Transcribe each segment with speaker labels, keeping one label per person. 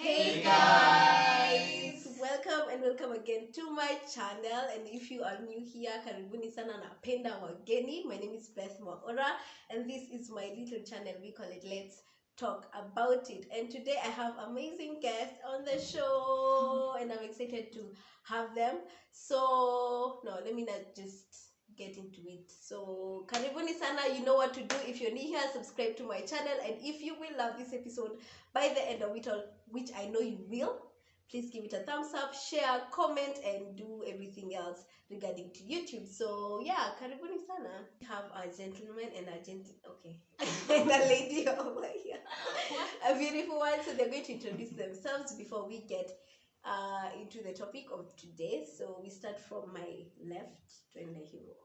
Speaker 1: Hey guys! Welcome again to my channel, and if you are new here, karibuni sana napenda wageni. My name is Beth Mwaora and this is my little channel. We call it Let's Talk About It, and today I have amazing guests on the show and I'm excited to have them. So no, let me not just get into it. So karibuni sana, you know what to do. If you're new here, subscribe to my channel, and if you will love this episode by the end of it all, which I know you will, please give it a thumbs up, share, comment, and do everything else regarding to YouTube. So yeah, karibuni sana. We have a gentleman and a and a lady over here, a beautiful one. So they're going to introduce themselves before we get into the topic of today. So we start from my left to the hero.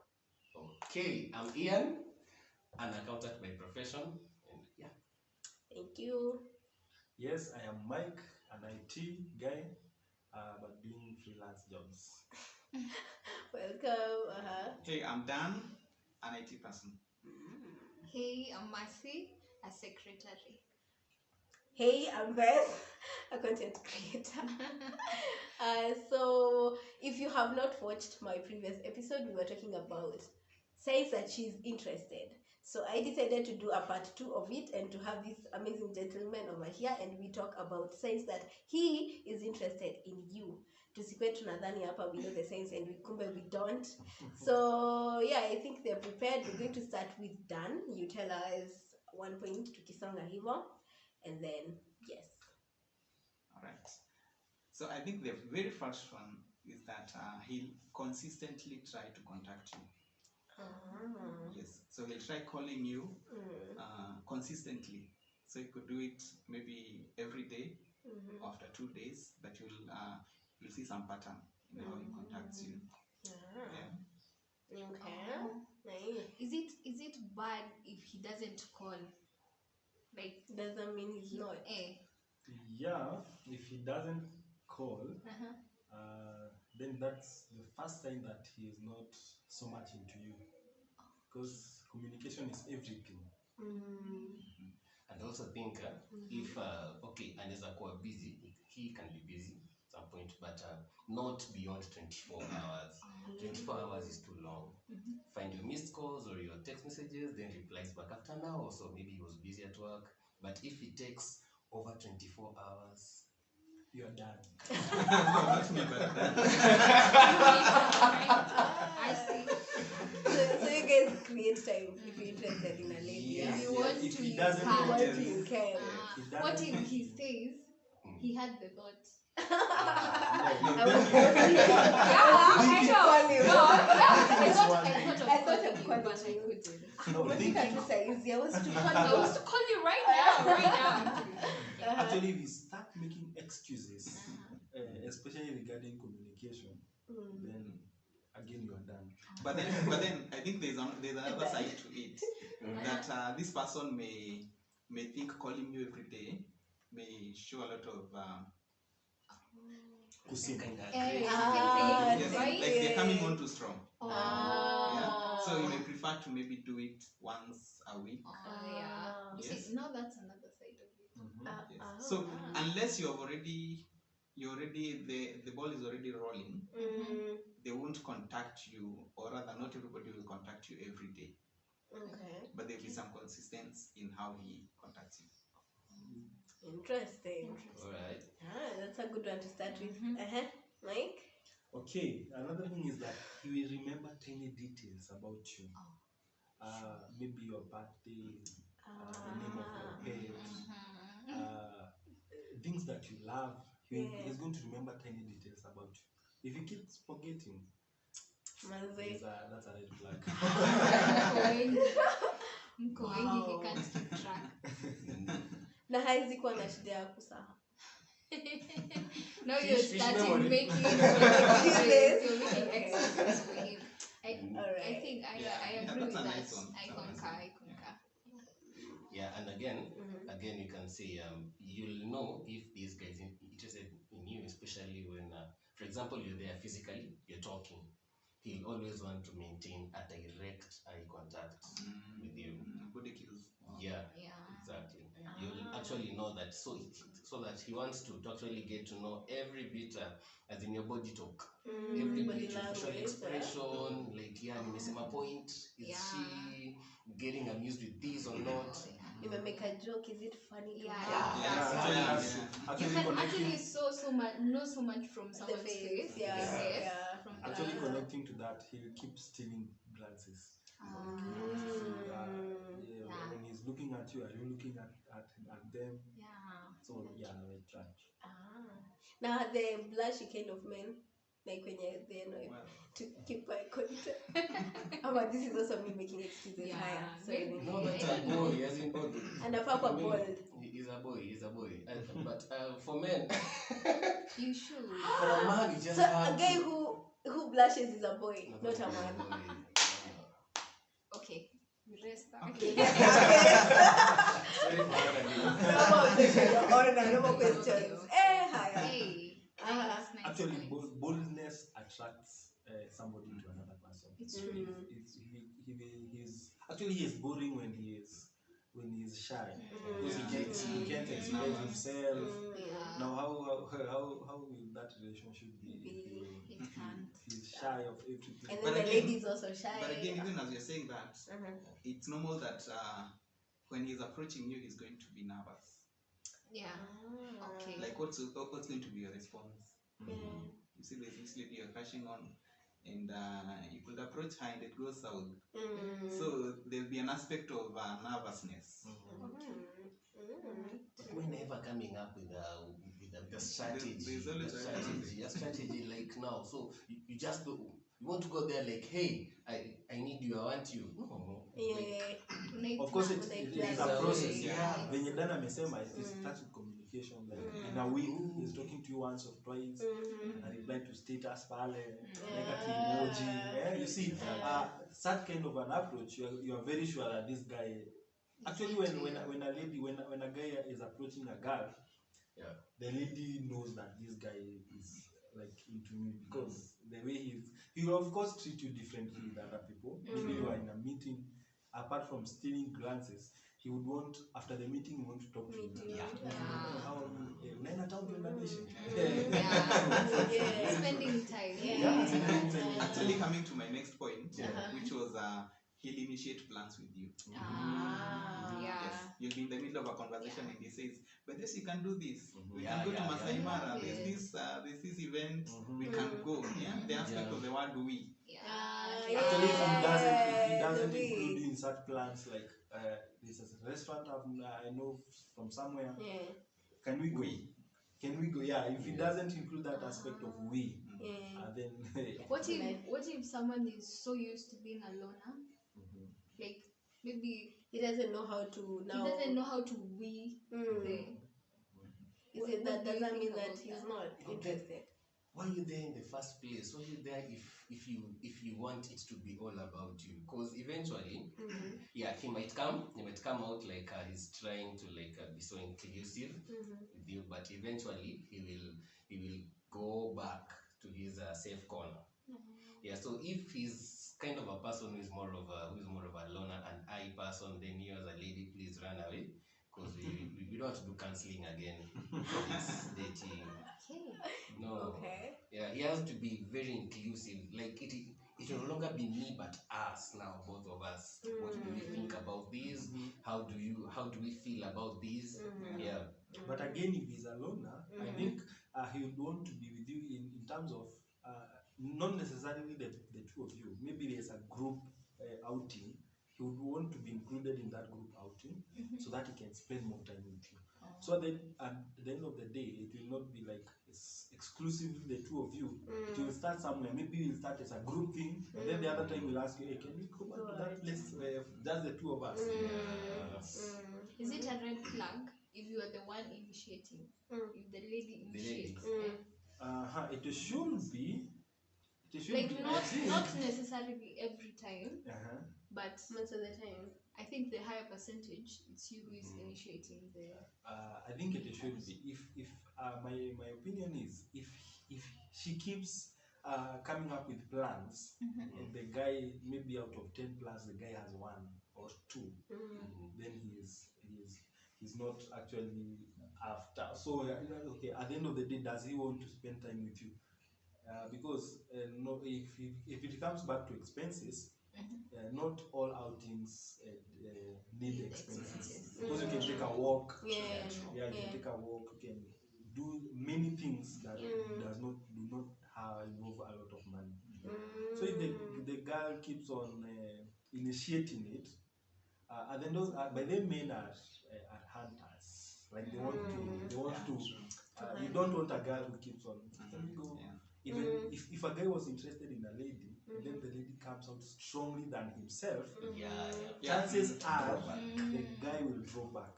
Speaker 2: Okay, I'm Ian, an accountant by profession, and yeah.
Speaker 1: Thank you.
Speaker 3: Yes, I am Mike, an IT guy, but doing freelance jobs.
Speaker 1: Welcome.
Speaker 4: Hey, I'm Dan, an IT person.
Speaker 5: Hey, I'm Mercy, a secretary.
Speaker 1: Hey, I'm Beth, a content creator. So if you have not watched my previous episode, we were talking about signs that she's interested. So I decided to do a part 2 of it and to have this amazing gentleman over here, and we talk about signs that he is interested in you. Tusikwe tunadhani hapa we know the signs and kumbe we don't. So yeah, I think they're prepared. We're going to start with Dan. You tell us 1 point tukisonga hivo, and then yes.
Speaker 4: All right. So I think the very first one is that he'll consistently try to contact you. Yes. So he'll try calling you consistently. So you could do it maybe every day. After 2 days, but you'll see some pattern in how he contacts you. Yeah.
Speaker 1: Okay.
Speaker 5: Is it bad if he doesn't call? Like,
Speaker 1: Doesn't mean he's not.
Speaker 3: Yeah, if he doesn't call, then that's the first sign that he is not so much into you. Because communication is everything.
Speaker 2: And also think if anaweza kuwa busy, he can be busy at some point, but not beyond 24 hours. 24 hours is too long. Find your missed calls or your text messages, then replies back after an hour, so maybe he was busy at work. But if it takes over 24 hours,
Speaker 3: You're done.
Speaker 4: Not me, but
Speaker 5: I see.
Speaker 1: So you guys create time if you're interested in a lady.
Speaker 3: Yes,
Speaker 5: If you
Speaker 3: yes.
Speaker 5: want
Speaker 3: If
Speaker 5: to,
Speaker 3: he
Speaker 5: you
Speaker 3: doesn't
Speaker 5: can.
Speaker 3: call,
Speaker 1: What you can.
Speaker 3: If he
Speaker 5: What
Speaker 3: doesn't-
Speaker 5: if he says he had the thought?
Speaker 3: no,
Speaker 1: I was
Speaker 3: then
Speaker 1: hoping
Speaker 5: I know.
Speaker 1: call you.
Speaker 5: No, I
Speaker 3: This
Speaker 5: thought
Speaker 3: one-
Speaker 5: of
Speaker 1: I thought
Speaker 5: calling
Speaker 1: of
Speaker 5: you,
Speaker 1: calling
Speaker 5: but I
Speaker 1: you.
Speaker 5: couldn't.
Speaker 3: no,
Speaker 1: What you
Speaker 3: thinking-
Speaker 1: can say is I was to call
Speaker 5: I
Speaker 1: you.
Speaker 5: was to call you right now.
Speaker 3: Actually, we start making excuses, especially regarding communication. Then again, you are done.
Speaker 4: but then I think there's another side to it. That this person may think calling you every day may show a lot of
Speaker 3: Kusima.
Speaker 2: kind of
Speaker 4: yes,
Speaker 5: right?
Speaker 4: like they're coming on too strong.
Speaker 1: Ah.
Speaker 4: Yeah. So you may prefer to maybe do it once a week.
Speaker 5: Yeah. You
Speaker 4: Yes.
Speaker 5: see, now that's another side of it.
Speaker 4: Yes. So unless you're already the ball is already rolling, they won't contact you, or rather not everybody will contact you every day,
Speaker 1: Okay.
Speaker 4: but there'll be some consistency in how he contacts you.
Speaker 1: Interesting.
Speaker 2: Alright.
Speaker 1: That's a good one to start with.
Speaker 5: Mhm.
Speaker 1: Mike?
Speaker 3: Okay, another thing is that he will remember tiny details about you. Maybe your birthday, the name of your pet, things that you love. He's going to remember tiny details about you. If he keeps forgetting,
Speaker 1: Manze.
Speaker 3: that's a red flag.
Speaker 5: Mko wengi, he can't keep track.
Speaker 1: Na haizi kuwa na shida ya kusahau.
Speaker 5: Now you're
Speaker 3: Fish
Speaker 5: starting
Speaker 3: memory.
Speaker 5: making
Speaker 1: Excuses.
Speaker 5: you're making excuses for him. I
Speaker 1: Alright.
Speaker 5: think I
Speaker 4: Yeah,
Speaker 5: agree with
Speaker 4: that's a
Speaker 5: that.
Speaker 4: nice one.
Speaker 5: I
Speaker 4: That's a nice
Speaker 5: concur.
Speaker 4: one.
Speaker 5: I concur.
Speaker 2: Yeah, and again, you can say you'll know if this guy is interested in you, especially when, for example, you're there physically, you're talking, he'll always want to maintain a direct eye contact with you.
Speaker 4: Body kills.
Speaker 2: Yeah,
Speaker 5: Yeah.
Speaker 2: exactly. You'll actually know that, so that he wants to actually get to know every bit, as in your body talk, every
Speaker 1: Body
Speaker 2: bit, your facial
Speaker 1: language,
Speaker 2: expression, like yeah, nimesema point, is
Speaker 5: Yeah.
Speaker 2: she getting amused with this or not?
Speaker 1: Make a joke, is it funny to
Speaker 5: Yeah.
Speaker 1: her?
Speaker 4: Yeah,
Speaker 3: actually,
Speaker 5: You
Speaker 3: actually
Speaker 5: can
Speaker 3: connecting,
Speaker 5: actually so much know so much from
Speaker 1: The
Speaker 5: someone's
Speaker 1: face,
Speaker 5: face.
Speaker 1: yeah,
Speaker 5: Yes.
Speaker 1: yeah.
Speaker 5: From
Speaker 3: actually
Speaker 5: that.
Speaker 3: connecting to that, he'll keep stealing glances.
Speaker 5: Yeah.
Speaker 3: When he's looking at you, are you looking at them?
Speaker 5: Yeah.
Speaker 3: So yeah, like that.
Speaker 1: Now the blushy kind of men, like when you're there,
Speaker 4: Well,
Speaker 1: to keep eye contact. But this is also me making excuses.
Speaker 5: Yeah.
Speaker 1: Higher. Sorry.
Speaker 2: No, but a boy, as in both.
Speaker 1: And a papa
Speaker 2: I mean,
Speaker 1: bold.
Speaker 2: He's a boy. But for men,
Speaker 5: You should.
Speaker 2: for a man, you just
Speaker 1: So
Speaker 2: have
Speaker 1: a guy
Speaker 2: to-
Speaker 1: who blushes is a boy, not a man.
Speaker 5: Okay. We rest that.
Speaker 4: Okay.
Speaker 2: Sorry for that again.
Speaker 1: No more questions. Higher.
Speaker 5: Hey.
Speaker 1: Uh-huh.
Speaker 5: Nice.
Speaker 3: Actually, boldness attracts somebody to another person.
Speaker 5: It's
Speaker 1: true.
Speaker 3: He's boring when he's shy, because he can't express
Speaker 4: Nervous.
Speaker 3: himself.
Speaker 5: Yeah.
Speaker 3: Now, how will that relationship be
Speaker 5: It can't.
Speaker 3: if he's shy of everything?
Speaker 1: And
Speaker 4: But
Speaker 1: then the
Speaker 4: again-
Speaker 1: lady is also shy.
Speaker 4: but again, even as you're saying that,
Speaker 1: Uh-huh.
Speaker 4: it's normal that when he's approaching you, he's going to be nervous.
Speaker 5: Yeah. Okay.
Speaker 4: Like, what's going to be your response?
Speaker 1: Yeah.
Speaker 4: You see, there's this lady you're crashing on, and you could approach her and it goes south. So there'll be an aspect of nervousness.
Speaker 2: But we're never coming up with a strategy.
Speaker 4: There's always
Speaker 2: a strategy like now. So you just go. You want to go there like, hey, I need you, I want you. No. Like,
Speaker 3: Of course,
Speaker 1: Like
Speaker 3: it
Speaker 1: that.
Speaker 3: is a process.
Speaker 2: Yeah.
Speaker 3: Venye Dan amesema, it starts with communication. Like in a week, he's talking to you once or twice. I reply to status pale, like a emoji. Yeah, you see, such kind of an approach, you are very sure that this guy. Actually, when a guy is approaching a girl,
Speaker 2: Yeah.
Speaker 3: the lady knows that this guy is like into me, because the way he will of course treat you differently with other people. Maybe you are in a meeting, apart from stealing glances, he would want, after the meeting, he want to talk to you. How unaenda town tuendanishe?
Speaker 5: Yeah. Spending time.
Speaker 4: Actually, coming to my next point,
Speaker 1: Uh-huh.
Speaker 4: which was he'll initiate plans with you.
Speaker 5: Yeah.
Speaker 4: Yes. You'll be in the middle of a conversation and he says, but this you can do this. We
Speaker 2: Yeah,
Speaker 4: can go to
Speaker 2: yeah,
Speaker 4: Masai
Speaker 2: yeah.
Speaker 4: Mara. There's this event. We can go. Yeah. The aspect of the word we.
Speaker 3: Actually, if he doesn't
Speaker 1: the
Speaker 3: include
Speaker 1: way.
Speaker 3: you in such plans, like this is a restaurant I know from somewhere. Can we go? Can we go? Yeah. If he doesn't include that aspect of we, then
Speaker 5: What if someone is so used to being a loner? Like maybe
Speaker 1: He doesn't know how to now.
Speaker 5: he doesn't know how to we the.
Speaker 1: Is it that
Speaker 5: What do you
Speaker 1: doesn't mean
Speaker 5: think
Speaker 1: that
Speaker 5: about
Speaker 1: he's
Speaker 5: that?
Speaker 1: not interested?
Speaker 2: Why are you there in the first place? Why are you there if you want it to be all about you? Because eventually, yeah, he might come out like he's trying to like be so inclusive with you, but eventually he will go back to his safe corner. Yeah, so if he's kind of a person who's more of a loner and I person, then you as a lady, please run away, because we don't have to do counseling again. It's dating. No.
Speaker 1: Okay.
Speaker 2: Yeah, he has to be very inclusive. Like it will no longer be me but us now, both of us. What do we think about this? How do we feel about this? Yeah.
Speaker 3: But again, if he's a loner, I think he would want to be with you in terms of not necessarily the two of you. Maybe there's a group outing. He would want to be included in that group outing so that he can spend more time with you. So then at the end of the day, it will not be like it's exclusively the two of you. It will start somewhere. Maybe we'll start as a group thing, and then the other time we'll ask you, hey, can we go back to that place where just the two of us?
Speaker 5: Is it a red flag if you are the one initiating? If the lady initiates?
Speaker 3: It should be.
Speaker 5: Like
Speaker 3: be, I
Speaker 5: not
Speaker 3: think.
Speaker 5: necessarily every time, but
Speaker 1: Most of the time.
Speaker 5: I think the higher percentage it's you who is initiating the.
Speaker 3: I think it should be. If my opinion is if she keeps coming up with plans, and the guy, maybe out of 10 plans, the guy has 1 or 2, then he's not actually after. So okay, at the end of the day, does he want to spend time with you? Because no, if it comes back to expenses, not all outings need expenses. Because you can take a walk. You can take a walk. You can do many things that do not involve a lot of money. So if the girl keeps on initiating it, and then by then men are hunters. Like they want to. You don't want a girl who keeps on. Let me go. Even if a guy was interested in a lady, and then the lady comes out strongly than himself, chances are the guy will draw back.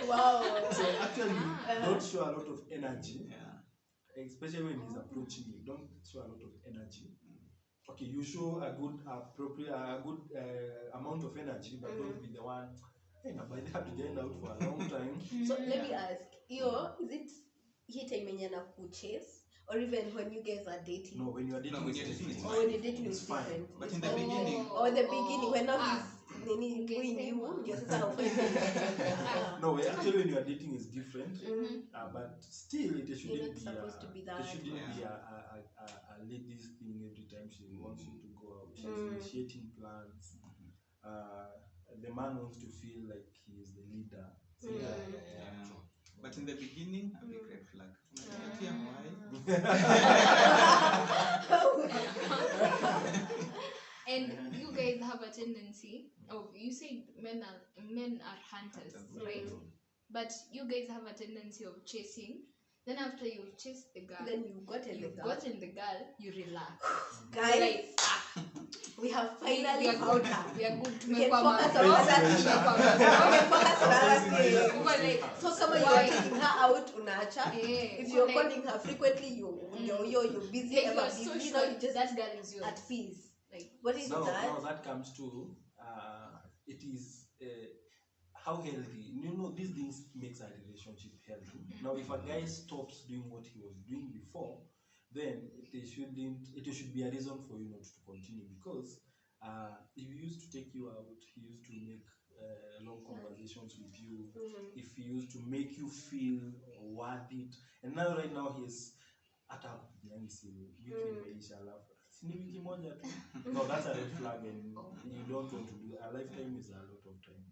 Speaker 1: Wow.
Speaker 3: So actually, don't show a lot of energy, especially when he's approaching you. Don't show a lot of energy. Okay, you show a good amount of energy, but don't be the one. Hey, by the have to get out for a long time.
Speaker 1: So let me ask, is it hii time yenye anakuchase, or even when you guys are dating?
Speaker 3: No, when you are dating,
Speaker 4: when you're dating,
Speaker 3: it's
Speaker 1: Or when you're dating,
Speaker 3: it's
Speaker 1: it's
Speaker 3: fine.
Speaker 1: different.
Speaker 4: But in the beginning,
Speaker 1: Or the beginning, when now he's
Speaker 5: Okay,
Speaker 1: doing
Speaker 5: same
Speaker 1: you,
Speaker 5: one.
Speaker 1: just how
Speaker 3: No, actually, when you are dating, is different. But still, it
Speaker 1: You're
Speaker 3: shouldn't
Speaker 1: not
Speaker 3: be
Speaker 1: supposed to be that.
Speaker 3: it shouldn't be a lady's thing every time she wants you to go out. She's initiating plans. The man wants to feel like he is the leader.
Speaker 4: But in the beginning, a big red flag.
Speaker 5: And you guys have a tendency of, you say men are hunters, right? But you guys have a tendency of chasing. Then after you've chased the girl,
Speaker 1: Then you've
Speaker 5: gotten the girl, you relax.
Speaker 1: Guys,
Speaker 5: Like,
Speaker 1: we have
Speaker 5: we
Speaker 1: finally
Speaker 5: are
Speaker 1: found
Speaker 5: good.
Speaker 1: her.
Speaker 5: We are good.
Speaker 1: We can focus on other things. We can focus on other things. So kama you are taking her out, unaacha. If you're calling her frequently, you're busy,
Speaker 5: like,
Speaker 1: ever
Speaker 5: you're so
Speaker 1: busy,
Speaker 5: sure
Speaker 1: now you just
Speaker 5: that girl is yours.
Speaker 1: at peace.
Speaker 5: Like,
Speaker 1: What is
Speaker 3: No,
Speaker 1: that?
Speaker 3: that comes to it is how healthy. These things makes a relationship healthy. Now, if a guy stops doing what he was doing before, then it should be a reason for you not to continue. Because if he used to take you out, he used to make long conversations with you. If he used to make you feel worth it, and now right now he's at a no, that's a red flag, and you don't want to do. A lifetime is a lot of time.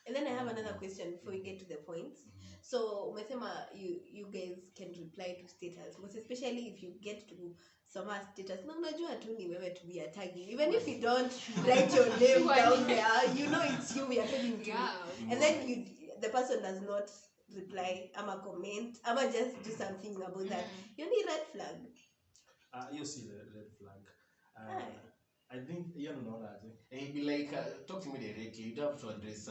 Speaker 1: And then I have another question before we get to the points. So umesema you guys can reply to status, most especially if you get to some status. No, unajua tu ni wewe to be a tagging. Even if you don't write your name down there, you know it's you we are talking to. And then the person does not reply, ama comment, ama just do something about that. You need red flag.
Speaker 3: You see the red flag. I think
Speaker 2: It'd be like talk to me directly. You don't have to address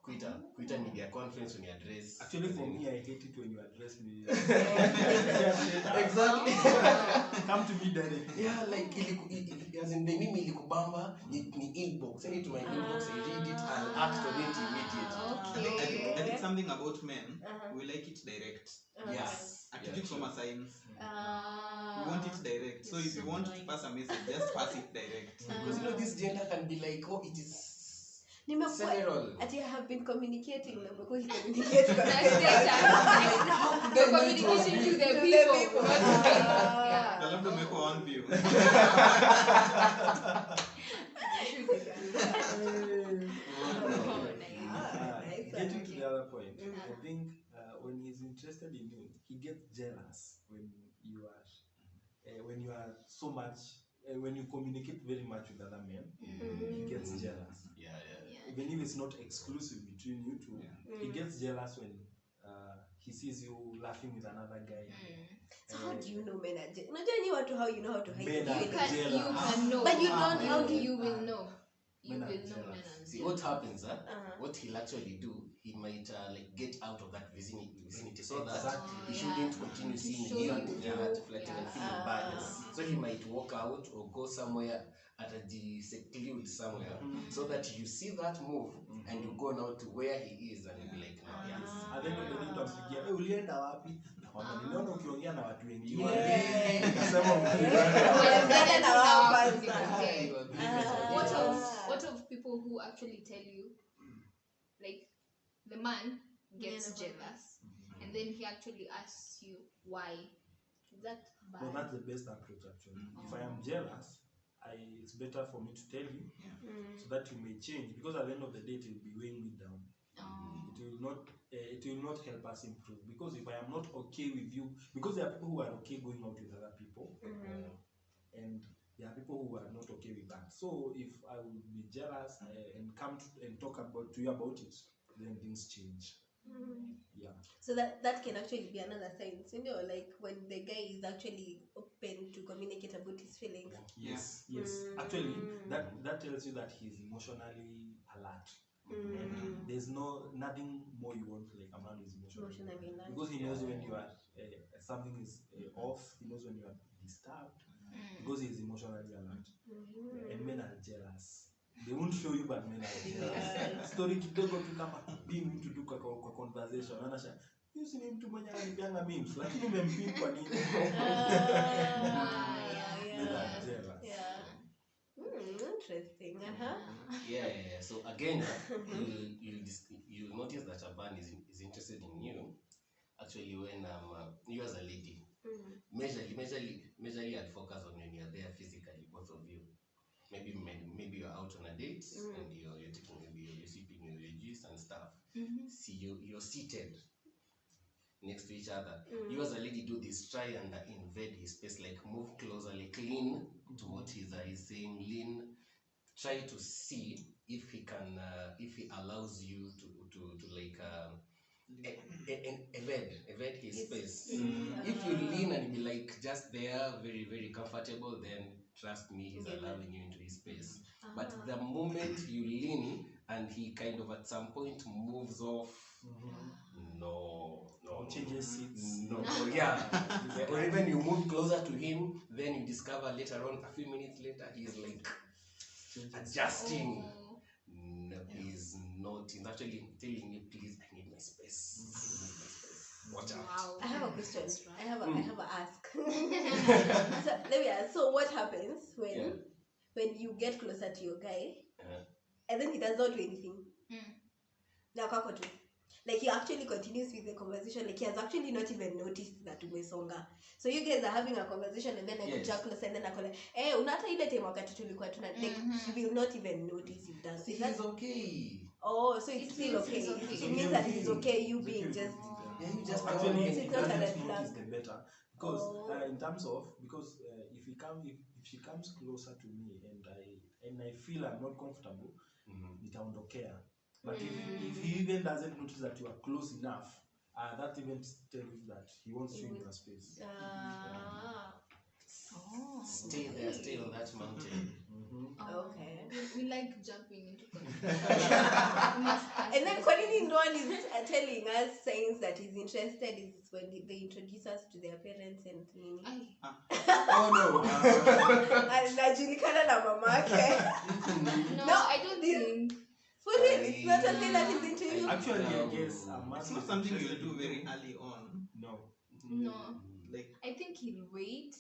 Speaker 2: quit a media conference when you address.
Speaker 3: Actually, for me, I hate it when you address me.
Speaker 2: Exactly.
Speaker 3: Come to me directly.
Speaker 2: Yeah, like as in the mimi ilikubamba ni inbox. Send it to my inbox. I read it. I'll act on it immediately.
Speaker 4: I think something about men, we like it direct.
Speaker 2: Yes.
Speaker 4: Actually, from a signs. We want it direct. So if you want to pass a message, just pass it direct.
Speaker 2: Because this gender can be like, oh, it is
Speaker 1: Several. I have been communicating. Communicating
Speaker 5: to the people.
Speaker 4: I love to make one view.
Speaker 3: Getting to the other point, I think when he's interested in you, he gets jealous when you are so much. When you communicate very much with other men, he gets jealous. Even if it's not exclusive between you two, he gets jealous when he sees you laughing with another guy.
Speaker 1: So how do you know men are jealous? How you know how to hide
Speaker 3: Men
Speaker 1: it?
Speaker 3: are
Speaker 5: You can
Speaker 3: jealous.
Speaker 5: know.
Speaker 1: But you don't
Speaker 5: how
Speaker 1: know.
Speaker 5: you will know. You
Speaker 3: Men
Speaker 5: will
Speaker 3: are
Speaker 5: know
Speaker 3: jealous.
Speaker 5: men are
Speaker 2: See what happens, what he'll actually do, he might like get out of that vicinity so that he shouldn't continue seeing you flirting and feeling bad. So he might walk out or go somewhere seclude somewhere so that you see that move and you go now to where he is and you'll be like, no, yes.
Speaker 3: And then when they utampigia, ulienda wapi? Nakwambia niliona ukiongea na watu wengine.
Speaker 2: Yeah.
Speaker 3: Nikasema
Speaker 1: Unaongea na wao kwanza.
Speaker 5: Okay. What
Speaker 1: Ah.
Speaker 5: of people who actually tell you, like, the man gets jealous and then he actually asks you why? Is that bad?
Speaker 3: well, that's the best approach actually. If I am jealous, it's better for me to tell you so that you may change, because at the end of the day it will be weighing me down. It will not help us improve, because if I am not okay with you, because there are people who are okay going out with other people, and there are people who are not okay with that. So if I would be jealous and come and talk to you about it, then things change. Yeah.
Speaker 1: So that can actually be another sign, you know, like when the guy is actually open to communicate about his feelings.
Speaker 3: Yes. Actually, that tells you that he's emotionally alert. And there's nothing more you want like a man who is emotionally alert. Because he knows when you are something is off. He knows when you are disturbed. Because he is emotionally alert. And men are jealous. They won't show you, but men are jealous. Story kidogo tu kama being mtu tu kwa conversation. Anasha, you see mtu mwenye ananipianga memes, lakini umempin kwa nini? Men are jealous.
Speaker 1: Interesting.
Speaker 2: Yeah. So again, you'll notice that a man is interested in you. Actually, when you as a lady, majorly I'd focus on when you're there physically, both of you. Maybe you're out on a date and you're taking, maybe you're sipping your juice and stuff. See, you're seated next to each other. You as a lady do this, try and invade his space, like move closer, like lean to what he's saying, lean. Try to see if he can, if he allows you to like evade his space. If you lean and be like just there, very very comfortable, then trust me, he's allowing you into his space. But the moment you lean and he kind of at some point moves off, no,
Speaker 3: changes seats.
Speaker 2: no, or even you move closer to him, then you discover later on, a few minutes later, he's like adjusting. No, he's not. He's actually telling you, please, I need my space. Watch out.
Speaker 5: Wow.
Speaker 1: I have a question. I have a ask. So let me ask. So what happens when you get closer to your guy and then he does not do anything? Now kako tu. Like he actually continues with the conversation. Like he has actually not even noticed that umesonga. So you guys are having a conversation and then I go close and then I call like, hey, unata ile time wakati tulikuwa tuna like he will not even notice it does.
Speaker 2: See, he's okay.
Speaker 1: Oh, so it's still okay. It means that it's okay you being just
Speaker 2: you just
Speaker 3: actually
Speaker 1: it's not a red flag.
Speaker 3: notice the better, because in terms of if she comes closer to me and I feel I'm not comfortable, nitaondokea. But if he even doesn't notice that you are close enough, that even tells you that he wants you in your space.
Speaker 2: Stay there, stay on that mountain.
Speaker 1: Okay.
Speaker 5: We like jumping into
Speaker 1: And then Colin no one is telling us signs that he's interested is when they introduce us to their parents and nini.
Speaker 2: Oh no.
Speaker 1: Anajulikana na mamake.
Speaker 5: No, I don't think.
Speaker 1: For real, it's not a thing that is into you.
Speaker 3: Actually, I guess
Speaker 4: it's not something you'll do very early on.
Speaker 5: No.
Speaker 4: Like
Speaker 5: I think he'll wait.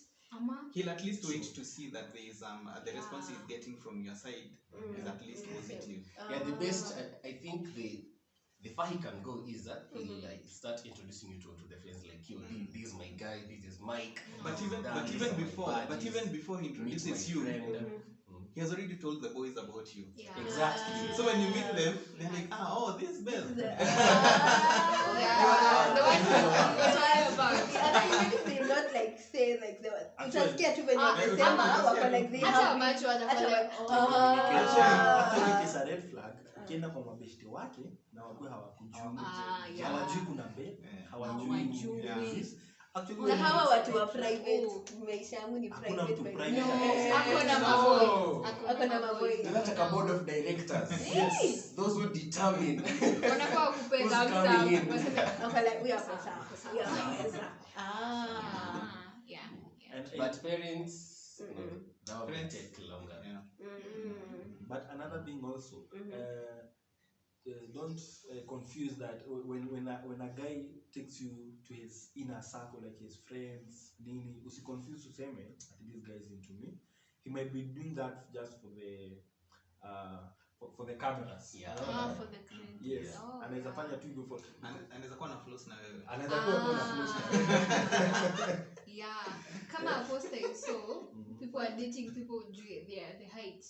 Speaker 4: He'll at least wait to see that there is the response he's getting from your side is at least positive.
Speaker 2: The best, I think the far he can go is that he'll like start introducing you to the friends, like this is my guy, this is Mike.
Speaker 4: But even before he introduces you, he has already told the boys about you.
Speaker 5: Yeah.
Speaker 2: Exactly.
Speaker 4: So when you meet them, they're like, this is Belle.
Speaker 5: The one
Speaker 1: Even if they not like say like they were just scared to when you say wako like they
Speaker 5: hata macho watakuwa
Speaker 3: actually it's a red flag. Ukienda kwa mabeshte wake na wajue hawakujui. Hawajui kuna Belle, hawajui. Actually,
Speaker 1: na hawa watu wa private maisha yangu ni private by the way. Ako na maboy.
Speaker 2: That's like a board of directors. Yes. Those who determine.
Speaker 5: wanakuwa kupenda
Speaker 2: Who's coming in?
Speaker 1: Okay, like we are pesa. We are pesa.
Speaker 5: yeah.
Speaker 2: But parents, That will
Speaker 4: Friends.
Speaker 2: take longer.
Speaker 4: Yeah.
Speaker 3: But another thing also, don't confuse that when a guy takes you to his inner circle, like his friends, nini, usiconfuse useme that this guy is into me. He might be doing that just for the for the cameras.
Speaker 2: Yeah.
Speaker 3: Unaona?
Speaker 5: For the credit.
Speaker 3: Yes.
Speaker 5: Oh,
Speaker 3: Anaweza
Speaker 5: yeah.
Speaker 3: fanya tu hivyo for
Speaker 4: Anaweza kuwa na flows na wewe.
Speaker 3: anaweza kuwa tu na flows na wewe.
Speaker 5: Yeah, kama a poster you saw, people are dating people juu the height.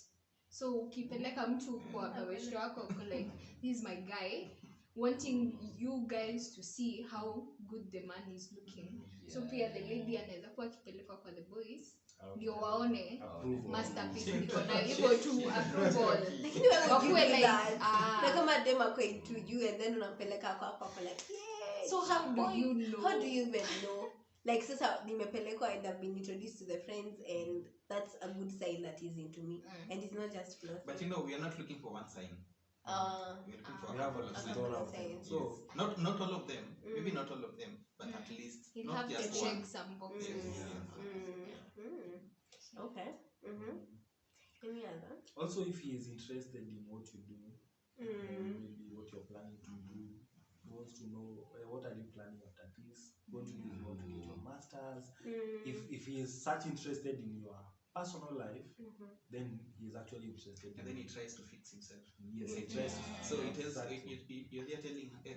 Speaker 5: So ukipeleka mtu kwa kawesho wako uko like, this is my guy, wanting you guys to see how good the man is looking. So pia the lady anaweza kuwa akipelekwa kwa the boys ndio waone masterpiece niko na hivyo tu approval.
Speaker 1: Lakini wewe
Speaker 5: Wakuwe
Speaker 1: would you do
Speaker 5: like,
Speaker 1: that? Na kama dem ako into you and then unampeleka kwa like, yeah.
Speaker 5: So how do you know?
Speaker 1: How do you even know? Like sasa nimepelekwa and I've been introduced to the friends and that's a good sign that he's into me. And it's not just flossing.
Speaker 4: But you know, we are not looking for one sign. We're looking for
Speaker 3: We
Speaker 4: a
Speaker 3: have
Speaker 4: couple of
Speaker 3: a
Speaker 4: signs.
Speaker 3: lot of
Speaker 1: signs.
Speaker 3: them. So
Speaker 4: Not all of them. Maybe not all of them, but at least
Speaker 5: He'll
Speaker 4: not
Speaker 5: have to
Speaker 4: just
Speaker 5: check
Speaker 4: one.
Speaker 5: some boxes.
Speaker 1: Okay. Any other?
Speaker 3: also if he is interested in what you do, maybe what you're planning to do, he wants to know what are you planning after this, what do you want to get your masters. If he is such interested in your personal life, then he is actually interested
Speaker 4: And
Speaker 3: in
Speaker 4: then he tries to fix himself.
Speaker 3: yes, he tries to
Speaker 4: So it is
Speaker 3: exactly.
Speaker 4: you're there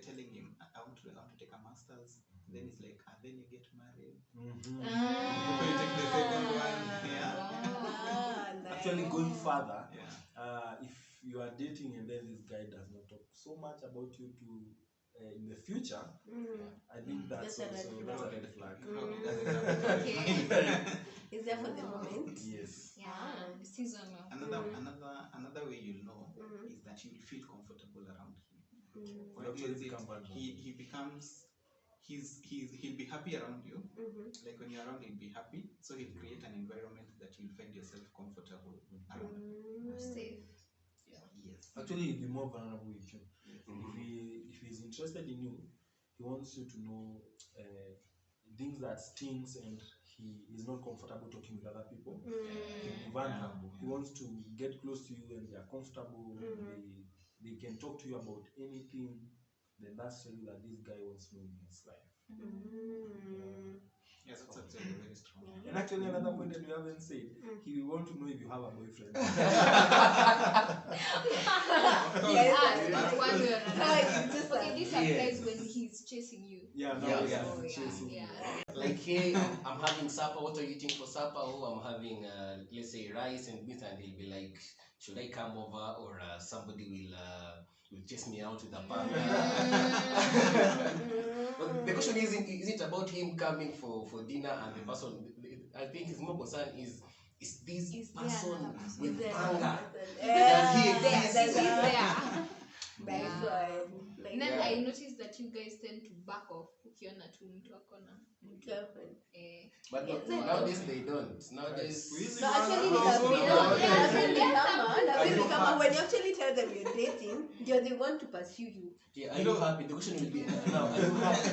Speaker 4: telling him I want to take a master's. Then it's like, and then you get married.
Speaker 3: Mhm.
Speaker 4: Before you take the second one. Yeah.
Speaker 1: Nice.
Speaker 3: Actually going further,
Speaker 4: Yeah.
Speaker 3: if you are dating and then this guy does not talk so much about you to in the future, I think that's
Speaker 1: That's a red
Speaker 3: also
Speaker 1: flag.
Speaker 3: a red flag.
Speaker 4: Probably doesn't have
Speaker 5: Okay.
Speaker 1: Is there for the moment?
Speaker 3: Yes.
Speaker 5: Yeah, seasonal.
Speaker 4: Another way you'll know is that you will feel comfortable around him. Why
Speaker 3: Actually
Speaker 4: is it
Speaker 3: become vulnerable.
Speaker 4: he becomes he'll be happy around you. Like when you're around, he'll be happy. So he'll create an environment that you'll find yourself comfortable around.
Speaker 5: Safe.
Speaker 4: Yes.
Speaker 3: Actually, he'll be more vulnerable with you. If he's interested in you, he wants you to know things that stings and he is not comfortable talking with other people. He'll be vulnerable. He wants to get close to you and they are comfortable. They can talk to you about anything. Then that's tell you that this guy wants me in his life.
Speaker 4: Yes, that's actually very strong.
Speaker 3: And actually, another point that we haven't said, he will want to know if you have a boyfriend.
Speaker 5: One way or another.
Speaker 1: Just
Speaker 5: Okay, this applies when he's chasing you.
Speaker 3: Yeah, no,
Speaker 2: Yeah,
Speaker 3: he's
Speaker 2: yeah.
Speaker 3: chasing you.
Speaker 2: Like, hey, I'm having supper. What are you eating for supper? Oh, I'm having, let's say, rice and beans, and he'll be like, should I come over, or somebody will chase me out with a panda? But the question is it about him coming for dinner and the person? I think his more concern is this
Speaker 5: Is there
Speaker 2: person
Speaker 5: another person?
Speaker 2: with
Speaker 1: there
Speaker 2: anger.
Speaker 1: Yeah,
Speaker 2: He
Speaker 5: He's
Speaker 2: exists.
Speaker 5: there.
Speaker 1: Nice
Speaker 5: Yeah.
Speaker 1: one. Like,
Speaker 5: And then
Speaker 2: Yeah.
Speaker 5: I noticed that you guys tend to back off ukiona tu mtu ako na
Speaker 1: girlfriend.
Speaker 2: But
Speaker 1: Yes,
Speaker 2: nowadays they don't. Nowadays,
Speaker 1: So actually
Speaker 2: No,
Speaker 1: ni kama when you actually tell them you're dating, they want to pursue you.
Speaker 2: yeah, are you happy? The question will be now, are you happy?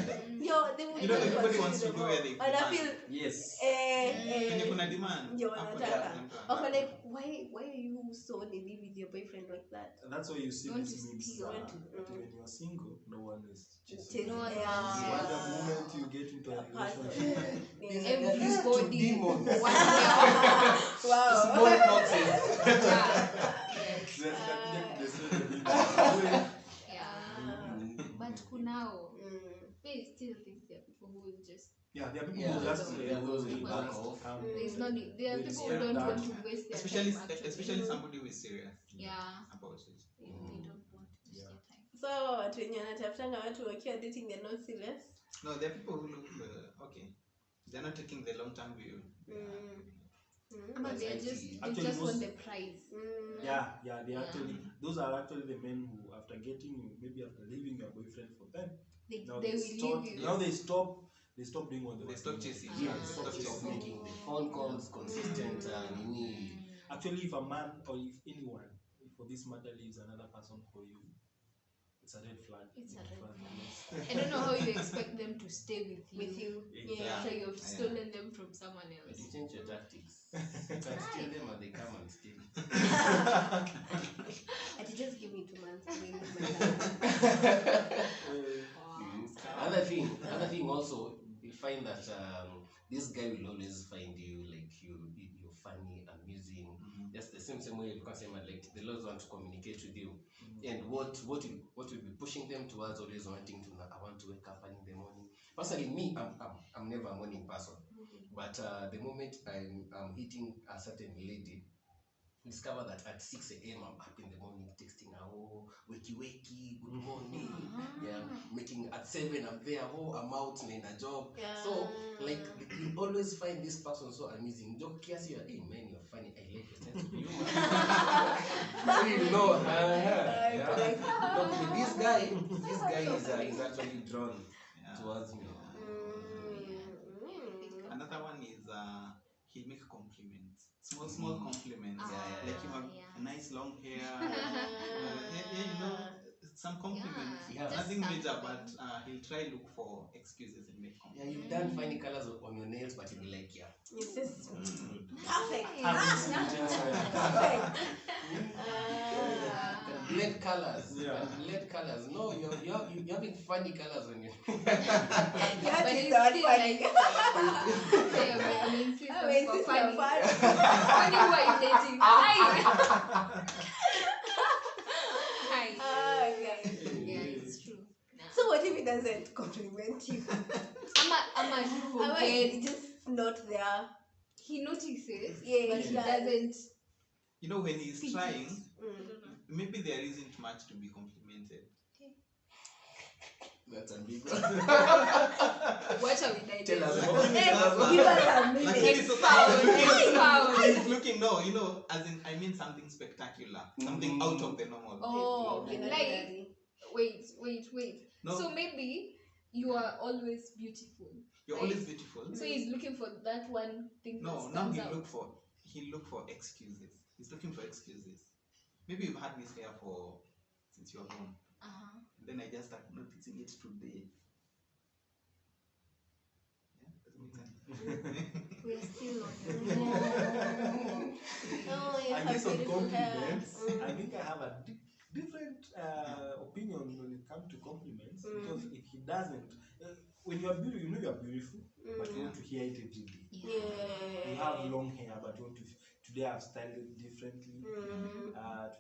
Speaker 1: They will
Speaker 4: You know,
Speaker 1: want to
Speaker 4: everybody
Speaker 1: pursue
Speaker 4: wants to
Speaker 1: you
Speaker 4: go
Speaker 1: more.
Speaker 4: where they
Speaker 1: And I feel
Speaker 2: Yes.
Speaker 4: Kwenye kuna demand.
Speaker 1: ndio
Speaker 4: hapo
Speaker 1: wanataka.
Speaker 4: ndio
Speaker 1: Ako like, why are you so navy with your boyfriend like that?
Speaker 3: That's why you see
Speaker 5: Want
Speaker 3: these
Speaker 5: to
Speaker 3: memes.
Speaker 5: steal.
Speaker 3: That when you are single, no one is chasing.
Speaker 5: No one
Speaker 1: Yeah.
Speaker 5: wants
Speaker 3: But the
Speaker 5: Yeah.
Speaker 3: moment you get into a
Speaker 1: Person.
Speaker 3: relationship,
Speaker 1: Yeah.
Speaker 5: Everybody.
Speaker 2: demons.
Speaker 5: One year.
Speaker 1: Wow.
Speaker 2: Small boxes.
Speaker 5: Yeah.
Speaker 3: zinakuja kudestroy the business.
Speaker 5: Yeah. But kunao, they still think there are people who will just
Speaker 3: Yeah, there are people
Speaker 2: Yeah,
Speaker 3: who just
Speaker 2: there are those who
Speaker 3: who
Speaker 2: back
Speaker 3: just
Speaker 2: off.
Speaker 3: come.
Speaker 5: there's no need. There are
Speaker 3: They
Speaker 5: people who
Speaker 3: respect
Speaker 5: don't
Speaker 3: that.
Speaker 5: want to waste their
Speaker 4: Especially
Speaker 5: time. Actually.
Speaker 4: especially somebody who is serious
Speaker 5: Yeah.
Speaker 4: about it.
Speaker 5: They don't want to waste
Speaker 3: Yeah.
Speaker 5: their time.
Speaker 1: So watu wenye wanatafutanga watu wakiwa dating they're not serious.
Speaker 4: No, there are people who look okay. They're not taking the long term view.
Speaker 5: Ama they
Speaker 2: Anxiety.
Speaker 5: just
Speaker 3: Actually,
Speaker 5: want
Speaker 3: most-
Speaker 5: the prize.
Speaker 3: Yeah, they
Speaker 5: Yeah.
Speaker 3: actually those are actually the men who after getting you, maybe after leaving your boyfriend for them,
Speaker 5: They
Speaker 3: now
Speaker 5: will
Speaker 3: stop,
Speaker 5: leave you.
Speaker 3: now they stop doing what they
Speaker 4: They
Speaker 3: were
Speaker 4: stop
Speaker 3: doing.
Speaker 4: chasing.
Speaker 2: Yeah,
Speaker 5: Ah.
Speaker 2: stop
Speaker 4: Stop
Speaker 2: just
Speaker 4: chasing.
Speaker 2: making the phone calls consistent nini.
Speaker 3: Actually, if a man or if anyone, for this matter, leaves another person for you, it's a red flag.
Speaker 5: It's a
Speaker 3: Red
Speaker 5: red
Speaker 3: flag,
Speaker 5: flag.
Speaker 3: yes.
Speaker 5: I don't know how you expect them to stay with you.
Speaker 1: With you.
Speaker 3: Exactly.
Speaker 1: Yeah.
Speaker 5: After you've
Speaker 4: Yeah.
Speaker 5: stolen them from someone
Speaker 2: But
Speaker 5: else.
Speaker 2: you change your tactics. You can steal them and they come and steal it.
Speaker 1: And you just give me 2 months to make my life.
Speaker 2: Another thing also, you find that this guy will always find you like you're funny, amusing, just the same way you can say like they always want to communicate with you. And what will be pushing them towards always wanting to know, I want to wake up early in the morning. Personally, me, I'm never a morning person, but the moment I'm hitting a certain lady, discover that at 6 a.m. I'm up in the morning texting her, oh, wakey, good morning. Yeah, making at 7 I'm there, oh, I'm out in a job. So like you always find this person so amusing. Joke kiasi, hey man, you're funny. I like your sense of humor. So you know, yeah. No, but this guy is actually drawn towards me.
Speaker 4: Another one is he'll make compliments. Small compliments. Like you have a nice long hair. You know, some compliments.
Speaker 2: Yeah.
Speaker 4: Nothing
Speaker 5: Just
Speaker 4: major,
Speaker 5: something.
Speaker 4: but he'll try look for excuses and make
Speaker 2: Yeah,
Speaker 4: compliments.
Speaker 2: you've done funny colors on your nails, but you'll be like, yeah.
Speaker 1: It's just
Speaker 3: Good.
Speaker 1: perfect.
Speaker 3: Perfect.
Speaker 2: Blend colors.
Speaker 3: Yeah.
Speaker 2: Blend colors. No, you're having funny colors on your
Speaker 1: You
Speaker 5: But
Speaker 1: have to
Speaker 5: it's
Speaker 1: start
Speaker 5: still
Speaker 1: funny.
Speaker 5: like, I mean,
Speaker 1: I mean,
Speaker 5: for
Speaker 1: it's
Speaker 5: funny.
Speaker 1: fun.
Speaker 5: Funny who are you dating? Hi. Hi.
Speaker 1: Okay.
Speaker 5: Yeah, it's true.
Speaker 1: So what if he doesn't compliment you?
Speaker 5: Ama you
Speaker 1: Am I
Speaker 5: forget.
Speaker 1: just not there?
Speaker 5: He notices,
Speaker 1: Yeah,
Speaker 5: but
Speaker 1: he
Speaker 5: he
Speaker 1: does.
Speaker 5: doesn't.
Speaker 4: You know, when he's
Speaker 5: Speak
Speaker 4: trying,
Speaker 5: it.
Speaker 4: maybe there isn't much to be complimented.
Speaker 2: That's ambiguous.
Speaker 5: What are we dating?
Speaker 2: Tell us
Speaker 1: Give
Speaker 2: more.
Speaker 1: us a minute.
Speaker 4: Like he's
Speaker 5: Expound.
Speaker 4: he's looking, no, you know, as in, I mean something spectacular, something out of the normal.
Speaker 5: Oh,
Speaker 1: Okay,
Speaker 5: like, wait.
Speaker 4: No.
Speaker 5: So maybe you are always beautiful.
Speaker 4: You're always beautiful.
Speaker 5: So he's looking for that one thing
Speaker 4: No,
Speaker 5: that
Speaker 4: now
Speaker 5: stands out.
Speaker 4: he'll look for excuses. He's looking for excuses. Maybe you've had this hair since you're born. And then I just started noticing it today. Yeah, doesn't make sense.
Speaker 1: We are still on. Oh, you
Speaker 3: I
Speaker 1: have
Speaker 3: guess on
Speaker 1: beautiful hair.
Speaker 3: compliments, I think I have a different opinion when it comes to compliments. Because if he doesn't, when you are beautiful, you know you are beautiful, but you want to hear it every day.
Speaker 1: Yeah.
Speaker 3: You have long hair, but you want to. Today I've styled it differently.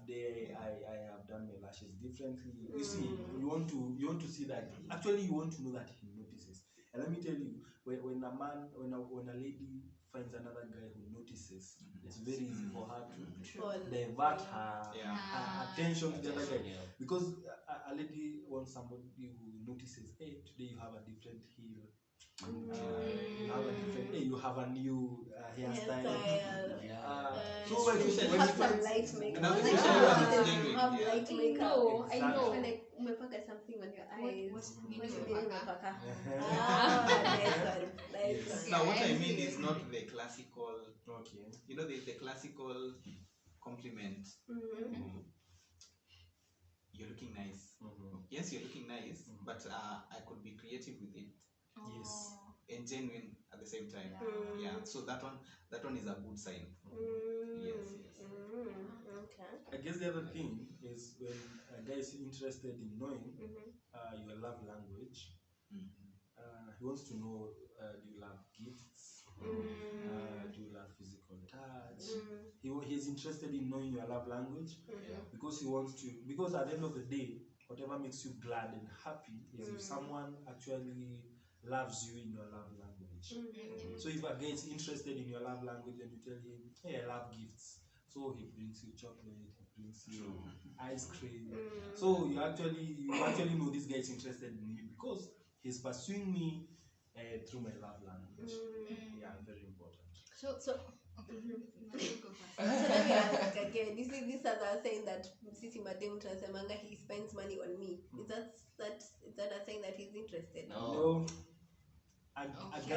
Speaker 3: Today I have done my lashes differently. You see, you want to see that. Actually, you want to know that he notices. And let me tell you, when a lady finds another guy who notices, it's very easy for her to divert her attention to the other guy.
Speaker 2: Yeah.
Speaker 3: Because a lady wants somebody who notices, hey, today you have a different heel. You have a different, hey, you have a new hairstyle.
Speaker 1: So
Speaker 3: when
Speaker 1: you
Speaker 3: you
Speaker 1: have
Speaker 3: find-
Speaker 1: some light makeup.
Speaker 4: Now,
Speaker 1: Like,
Speaker 4: especially
Speaker 1: you
Speaker 4: when it's genuine,
Speaker 1: have
Speaker 4: yeah.
Speaker 1: light
Speaker 5: I
Speaker 1: makeup.
Speaker 5: know.
Speaker 3: Exactly.
Speaker 1: Like umepaka something on your eyes.
Speaker 5: What
Speaker 1: What
Speaker 5: nini
Speaker 1: nini
Speaker 5: umepaka?
Speaker 1: umepaka? Nice one. Nice
Speaker 3: Yes.
Speaker 1: one.
Speaker 4: Now, what I
Speaker 5: Yeah,
Speaker 4: mean
Speaker 5: I
Speaker 4: is
Speaker 5: see.
Speaker 4: not the classical,
Speaker 3: Okay.
Speaker 4: you know, the classical compliment. You're looking nice. Yes, you're looking nice, but I could be creative with it
Speaker 3: Yes.
Speaker 4: and genuine at the same time. Yeah. So that one is a good sign. Yes.
Speaker 1: Okay.
Speaker 3: I guess the other thing is when a guy is interested in knowing your love language, he wants to know, do you love gifts? Do you love physical touch? He's interested in knowing your love language because he wants to, because at the end of the day, whatever makes you glad and happy is if someone actually loves you in your love language. So if a guy is interested in your love language and you tell him, hey, I love gifts, so he brings you chocolate, he brings you ice cream. So you actually know this guy is interested in me because he's pursuing me through my love language. Yeah, very important.
Speaker 5: So go first.
Speaker 1: So let me ask again. This other saying that Sisi Madam Trasemanga he spends money on me. Is that a sign that he's interested?
Speaker 2: No.
Speaker 3: A
Speaker 5: Okay.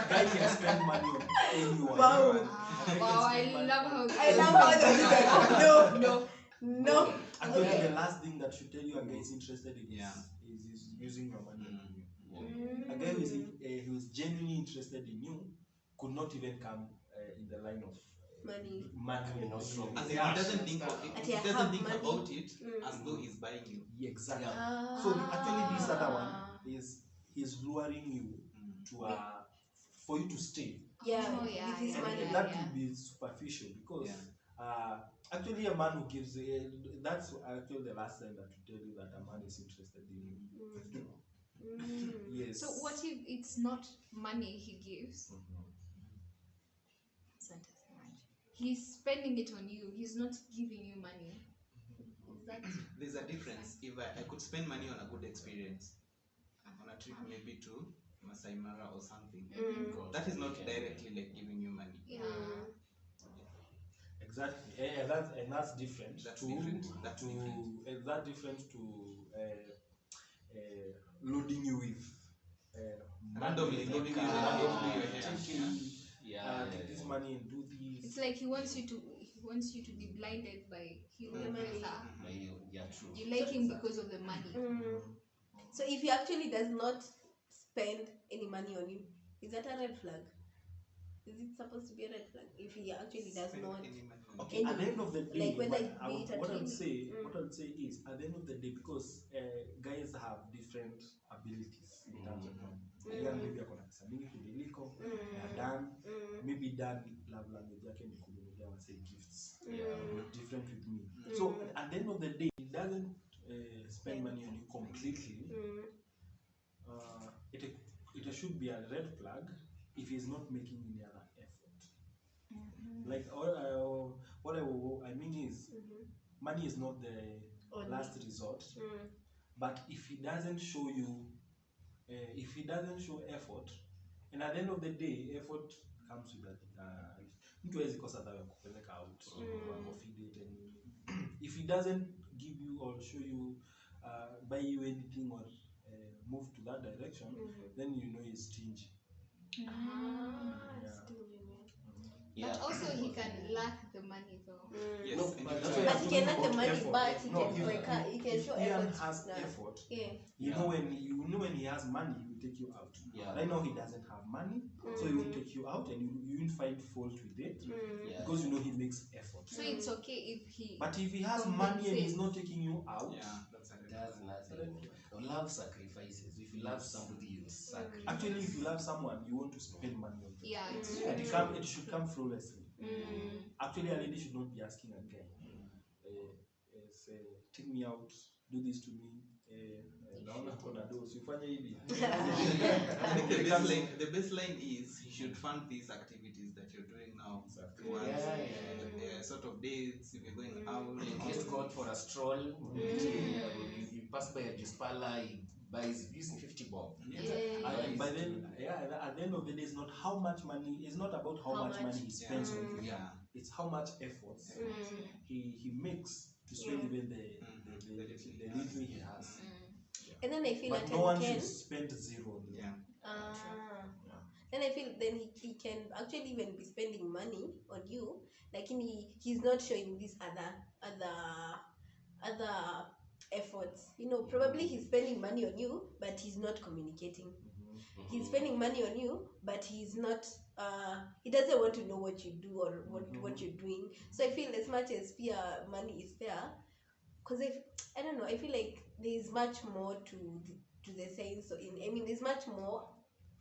Speaker 3: guy can spend money on anyone.
Speaker 1: Wow.
Speaker 3: A guy can
Speaker 5: Wow,
Speaker 3: spend
Speaker 5: I
Speaker 3: money
Speaker 5: love
Speaker 3: on-
Speaker 5: how
Speaker 1: I love how they say, no. No.
Speaker 3: Actually,
Speaker 1: Okay.
Speaker 3: the last thing that should tell you a guy is interested in
Speaker 4: Yeah.
Speaker 3: is using your money on you.
Speaker 2: Yeah.
Speaker 3: A guy who is genuinely interested in you could not even come in the line of
Speaker 1: Money.
Speaker 3: money.
Speaker 2: Not from-
Speaker 4: As
Speaker 2: As
Speaker 4: if
Speaker 2: in
Speaker 4: he doesn't think of it,
Speaker 1: That
Speaker 4: he
Speaker 1: you
Speaker 4: doesn't
Speaker 1: have
Speaker 4: think
Speaker 1: money.
Speaker 4: about it
Speaker 1: Mm.
Speaker 4: as though he's buying you.
Speaker 3: Yeah, exactly.
Speaker 2: Yeah.
Speaker 3: So actually, this other one is luring you to for you to stay.
Speaker 1: Yeah.
Speaker 5: Oh, yeah,
Speaker 1: This is
Speaker 5: yeah,
Speaker 1: money.
Speaker 3: And that will be superficial because actually a man who gives that's actually the last time that to tell you that a man is interested in you. Yes.
Speaker 5: So what if it's not money he gives? He's spending it on you. He's not giving you money. Is that
Speaker 4: There's a difference. If I could spend money on a good experience, on a trip maybe to Masai Mara or something, that is not directly like giving you money.
Speaker 5: yeah?
Speaker 3: Exactly, and that's different.
Speaker 4: That's
Speaker 3: to
Speaker 4: different. That's
Speaker 3: to
Speaker 4: different.
Speaker 3: That's different to loading you with
Speaker 4: Randomly
Speaker 3: money,
Speaker 4: giving you
Speaker 3: randomly
Speaker 4: your hair.
Speaker 3: taking
Speaker 2: Yeah.
Speaker 3: take this money and do this.
Speaker 5: It's like he wants you to be blinded by his pesa.
Speaker 2: Yeah, true.
Speaker 5: You like him because of the money.
Speaker 1: So if he actually does not spend any money on you, is that a red flag? Is it supposed to be a red flag if he actually does
Speaker 4: Spend
Speaker 1: not?
Speaker 4: any money.
Speaker 3: Okay, at the end of the day,
Speaker 1: Like whether
Speaker 3: what I
Speaker 1: be it a
Speaker 3: would
Speaker 1: training.
Speaker 3: say, what I would say is, at the end of the day, because guys have different abilities in terms of money. Yeah, maybe akona pesa mingi kuliko na Dan, maybe Dan love language yake ni kununulia wase gifts. Different with me. So at the end of the day, he doesn't spend money on you completely. It should be a red flag if he's not making any other effort. Like what I mean is, money is not the last resort. But if he doesn't show you, if he doesn't show effort, and at the end of the day, effort comes with that. Mtu hawezi kosa dawa ya kupeleka out, feed it, and if he doesn't give you or show you, buy you anything or move to that direction, then you know he's stingy.
Speaker 2: Yeah.
Speaker 5: But also he can lack the money though.
Speaker 4: Yes,
Speaker 2: No,
Speaker 4: and
Speaker 2: but
Speaker 4: if
Speaker 2: that's
Speaker 4: you-
Speaker 2: why
Speaker 1: But he can lack the money,
Speaker 3: Effort.
Speaker 1: but he
Speaker 3: No,
Speaker 1: can he can show
Speaker 3: Ian
Speaker 1: effort.
Speaker 3: has
Speaker 1: now.
Speaker 3: effort.
Speaker 1: Yeah.
Speaker 3: You know when he has money, he will take you out.
Speaker 2: Yeah.
Speaker 3: Right now he doesn't have money, so he will take you out, and you won't find fault with it
Speaker 2: Yeah.
Speaker 3: because you know he makes effort.
Speaker 5: So it's okay if he.
Speaker 3: But if he has money and he's not taking you out,
Speaker 4: that's a
Speaker 2: It does nothing. Love sacrifices. If you love somebody, you sacrifice.
Speaker 3: actually, if you love someone, you want to spend money on them.
Speaker 5: Yeah, it's
Speaker 3: And
Speaker 5: true.
Speaker 3: it should come flawlessly. Actually, a lady should not be asking a guy, take me out, do this to me. Naona kuna do, usifanye hivi.
Speaker 4: I think the baseline is he should fund these activities that you're doing now. Towards, sort of dates, if you're going out.
Speaker 2: You just go out for a stroll. You pass by a juice parlor, he buys this in 50 bob.
Speaker 3: But then, at the end of the day, it's not how much money. It's not about how much money he spends on you.
Speaker 4: Yeah.
Speaker 3: It's how much effort he makes to spend even the little he has.
Speaker 1: And then I feel
Speaker 3: But
Speaker 1: that
Speaker 3: no one
Speaker 1: he can.
Speaker 3: should spend zero.
Speaker 4: Yeah.
Speaker 1: Then I feel then he can actually even be spending money on you, like he's not showing these other efforts. You know, probably he's spending money on you, but he's not communicating. He's spending money on you, but he's not. He doesn't want to know what you do or what you're doing. So I feel as much as money is there, because I don't know. I feel like there's much more to the sense. So there's much more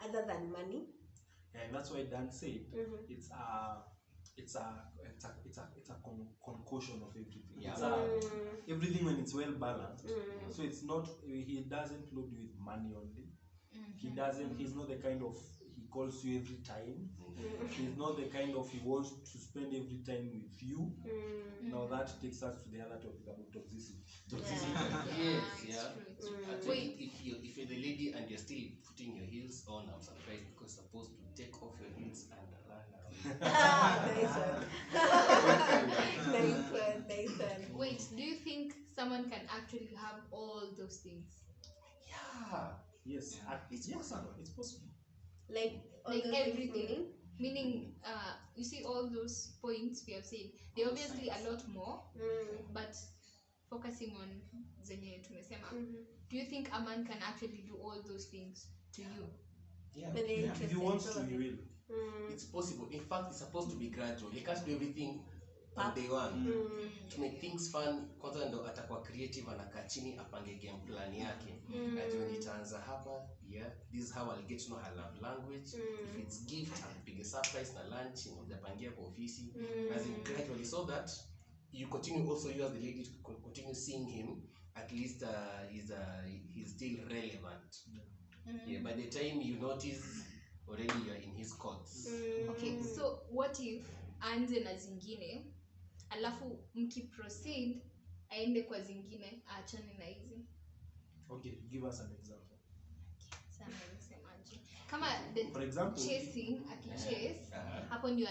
Speaker 1: other than money.
Speaker 3: And that's why Dan said it's a concoction of everything.
Speaker 2: Yeah.
Speaker 3: It's everything when it's well balanced. So it's not, he doesn't load you with money only. He's not the kind of, he calls you every time. He's not the kind of, he wants to spend every time with you. Now that takes us to the other topic about toxicity.
Speaker 2: Yes. Actually, if you're the lady and you're still putting your heels on, I'm surprised because you're supposed to take off your heels and run around.
Speaker 1: Nice one.
Speaker 5: Wait, do you think someone can actually have all those things?
Speaker 2: Yeah.
Speaker 3: Yes,
Speaker 4: Yeah.
Speaker 3: it's possible. It's possible.
Speaker 1: Like
Speaker 5: Like
Speaker 1: all those things,
Speaker 5: everything.
Speaker 1: meaning?
Speaker 5: Meaning, you see all those points we have said, they're obviously a lot more, but focusing on zenye tumesema, do you think a man can actually do all those things to you?
Speaker 2: Yeah.
Speaker 1: When they're
Speaker 3: If he wants to, he
Speaker 1: probably.
Speaker 3: will.
Speaker 2: It's possible. In fact, it's supposed to be gradual. You can't do everything on day one. To make things fun, kwanza ndo atakuwa creative, anakaa chini apange game plan yake. Ajue nitaanza hapa, yeah, this is how I'll get to know her love language. If it's gift, apige surprise na lunch, unapangia kwa ofisi. As in gradually, so that you continue also, you as the lady, to continue seeing him, at least he's still relevant. Yeah, by the time you notice, already you're in his courts.
Speaker 5: Okay, so what if aanze na zingine alafu mkiproceed aende kwa zingine aachane na hizi?
Speaker 3: Okay, give us an example.
Speaker 5: Sana nisemaje? Kama the
Speaker 3: For example,
Speaker 5: chasing akichase hapo ndio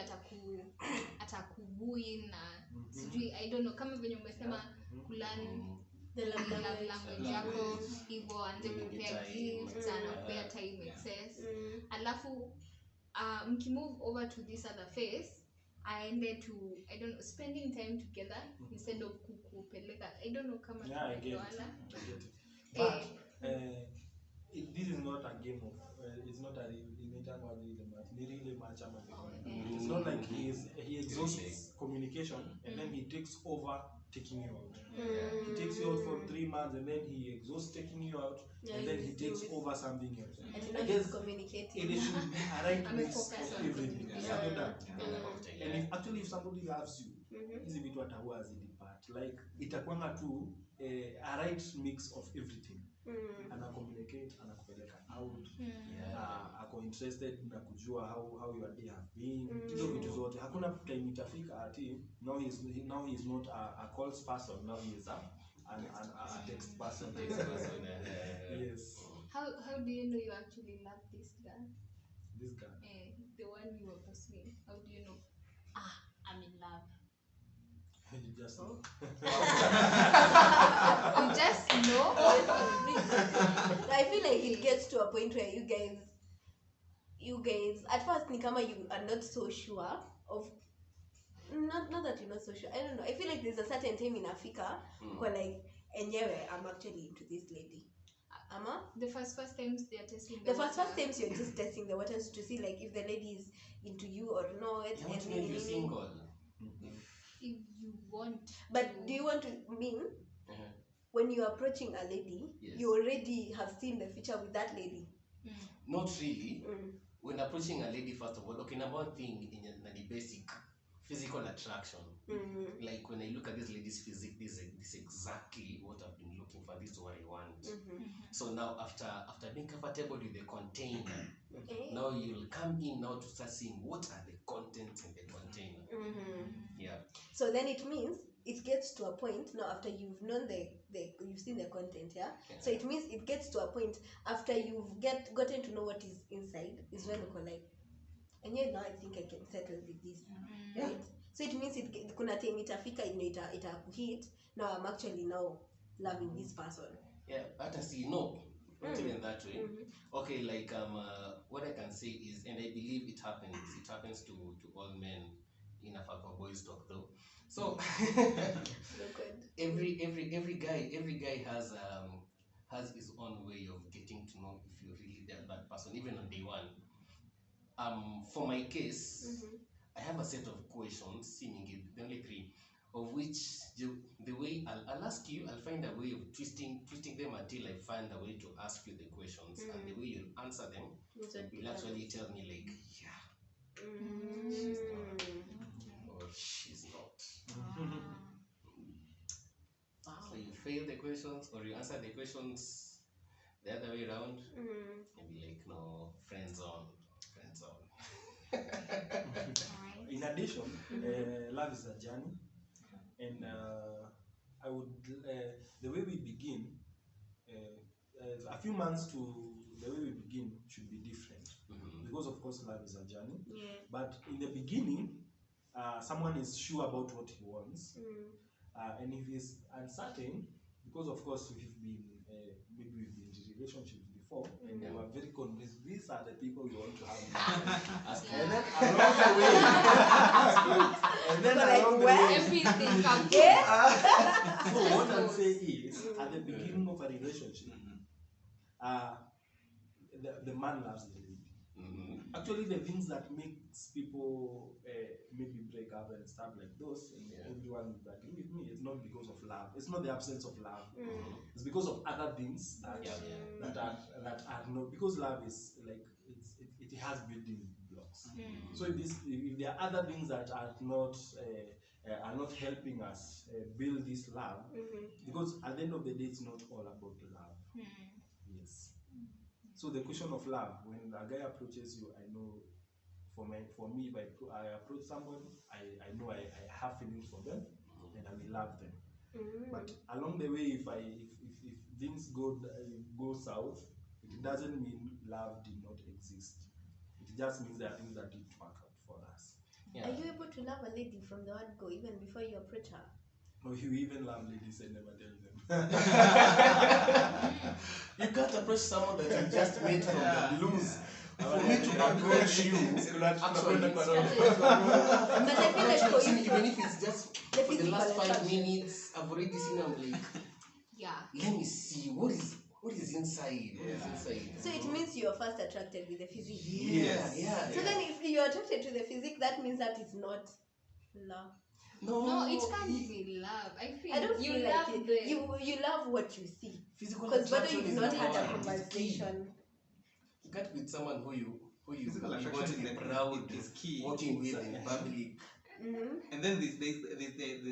Speaker 5: atakubui na sijui I don't know, kama venye umesema kulan
Speaker 1: The love
Speaker 5: love
Speaker 1: language.
Speaker 5: language yako hivyo, anze kupea gifts, anapea time excess, alafu mkimove over to this other phase aende to I don't know, spending time together instead of kukupeleka I don't know kama
Speaker 3: yeah, I get it.
Speaker 5: tunaelewana.
Speaker 3: I get it. But this is not a game of. It's not a really match. It's not like he exhausts communication and then he takes over taking you out. He takes you out for 3 months and then he exhausts taking you out and then he takes over something else.
Speaker 1: And
Speaker 3: I
Speaker 1: not
Speaker 3: guess
Speaker 1: communicating.
Speaker 3: it should be a right
Speaker 5: I'm
Speaker 3: mix
Speaker 5: focused
Speaker 3: of
Speaker 5: on
Speaker 3: everything.
Speaker 5: something.
Speaker 3: Other than-
Speaker 2: Yeah.
Speaker 3: And if somebody loves you, hizi vitu atakuwa hazidepart. Like itakuanga tu a right mix of everything. Ana communicate, anakupeleka out, ako interested na kujua how your day have been. Hizo vitu zote. Hakuna time itafika ati now he's not a calls person, now he is a text person. Yes.
Speaker 5: How do you know you actually love this guy?
Speaker 3: This guy.
Speaker 5: The one you were pursuing. How do you know? I'm in love.
Speaker 3: You just know.
Speaker 5: You just know.
Speaker 1: I feel like it gets to a point where you guys at first ni kama you are not so sure of not that you're not so sure. I don't know. I feel like there's a certain time in Africa where like enyewe I'm actually into this lady. Ama?
Speaker 5: The first times they are testing
Speaker 1: The
Speaker 5: water.
Speaker 1: first times you're just testing the waters to see like if the lady is into you or not.
Speaker 2: You want to know if you're single.
Speaker 5: If you want.
Speaker 1: But do you want to mean when you're approaching a lady,
Speaker 2: Yes.
Speaker 1: you already have seen the future with that lady?
Speaker 2: Not really. When approaching a lady, first of all, okay, number one thing in the basic physical attraction. Like when I look at this lady's physique, this is exactly what I've been looking for. This is what I want. So now after being comfortable with the container, now you'll come in now to start seeing what are the contents in the container. Yeah.
Speaker 1: So then it means it gets to a point now after you've known you've seen the content, yeah? So it means it gets to a point after you've gotten to know what is inside is when you like, and now I think I can settle with this, right? So it means kuna time itafika itakuhit. Now I'm actually now loving this person.
Speaker 2: Yeah, but I see no, not even that way. Okay, like what I can say is, and I believe it happens to all men, enough for boys talk though. So every guy has his own way of getting to know if you're really that person, even on day one. For my case, I have a set of questions, seemingly the only 3, of which the way I'll ask you, I'll find a way of twisting them until I find a way to ask you the questions, and the way you'll answer them, you'll actually tell me like, yeah, she's not, or she's not. So you fail the questions, or you answer the questions the other way around, and be like, no, friends on.
Speaker 3: In addition, love is a journey, and I would the way we begin, a few months to the way we begin should be different, because of course love is a journey. But in the beginning, someone is sure about what he wants, and if he's uncertain, because of course we've been maybe we've been in relationships before, and they
Speaker 1: Mm.
Speaker 3: were very convinced these are the people we want to have.
Speaker 2: Ask
Speaker 3: And
Speaker 2: me.
Speaker 3: then along the way, and then
Speaker 1: So like,
Speaker 3: along the
Speaker 1: where?
Speaker 3: way,
Speaker 5: Everything comes.
Speaker 3: so what I'll say is, at the beginning of a relationship, uh, the man loves the lady.
Speaker 2: Mhm.
Speaker 3: Actually, the things that makes people maybe break up and stuff like those, and
Speaker 2: Yeah.
Speaker 3: everyone would agree with me, it's not because of love. It's not the absence of love.
Speaker 1: Mm.
Speaker 3: It's because of other things that
Speaker 2: Yeah.
Speaker 3: that are not, because love is like it has building blocks. So if there are other things that are not helping us build this love,
Speaker 1: Mhm.
Speaker 3: because at the end of the day, it's not all about love. Yes. So the question of love, when a guy approaches you, I know for me, if I approach someone, I know I have feelings for them and I will love them.
Speaker 1: Mm.
Speaker 3: But along the way, if things go south, it doesn't mean love did not exist. It just means there are things that didn't work out for us.
Speaker 2: Yeah.
Speaker 1: Are you able to love a lady from the word go even before you approach her?
Speaker 3: No, you even love ladies and never tell them.
Speaker 2: You can't approach someone that you just met from the blues. For me to approach you, actually,
Speaker 1: But I feel like for you,
Speaker 2: even if it's just
Speaker 1: the
Speaker 2: for the last
Speaker 1: physical
Speaker 2: 5
Speaker 1: attraction.
Speaker 2: minutes, I've already seen them like,
Speaker 5: Yeah.
Speaker 2: let me see what is inside. What is inside?
Speaker 1: So it means you are first attracted with the physique.
Speaker 2: Yeah.
Speaker 1: So then if you are attracted to the physique, that means that is not love.
Speaker 5: No, it can't be love. I feel
Speaker 1: I don't
Speaker 5: you
Speaker 1: feel
Speaker 5: love
Speaker 1: like
Speaker 5: the
Speaker 1: you love what you see.
Speaker 2: Physical
Speaker 1: Because whether
Speaker 2: attraction
Speaker 1: you've
Speaker 2: is
Speaker 1: not had a
Speaker 2: important. It's key.
Speaker 1: conversation.
Speaker 2: You can't be with someone who you
Speaker 4: Physical
Speaker 2: want
Speaker 4: attraction
Speaker 2: to be
Speaker 4: is
Speaker 2: proud
Speaker 4: is key.
Speaker 2: walking with in public.
Speaker 1: Mm-hmm.
Speaker 4: And then there's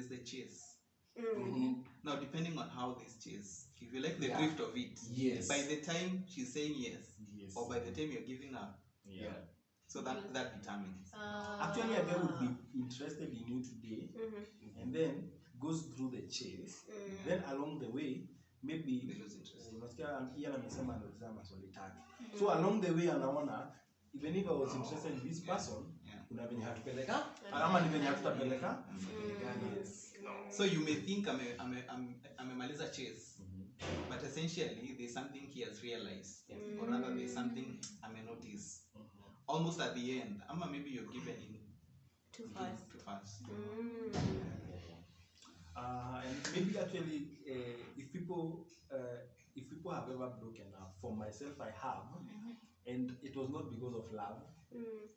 Speaker 4: the chase.
Speaker 2: Mhm.
Speaker 4: Now, depending on how this chase, if you like the
Speaker 2: Yeah.
Speaker 4: drift of it,
Speaker 2: Yes.
Speaker 4: by the time she's saying yes,
Speaker 3: Yes.
Speaker 4: or by the time you're giving up,
Speaker 2: Yeah.
Speaker 4: so that determines.
Speaker 3: Actually, a guy would be interested in you today,
Speaker 1: Mm-hmm.
Speaker 3: and then goes through the chase.
Speaker 1: Mm.
Speaker 3: Then along the way, maybe
Speaker 4: They lose interest.
Speaker 3: unasikia Ian amesema anauliza maswali tatu. So along the way anaona, even if I was interested in this person,
Speaker 4: Yeah.
Speaker 3: kuna venye hatupeleka, ama ni venye hatutapeleka. Yes.
Speaker 4: So you may think amemaliza chase, but essentially there's something he has realized, or rather there's something notice. Almost at the end, ama maybe you're given in
Speaker 1: Too fast.
Speaker 4: Too fast.
Speaker 1: Mm.
Speaker 3: And maybe actually, if people have ever broken up, for myself I have, and it was not because of love.
Speaker 1: Mm.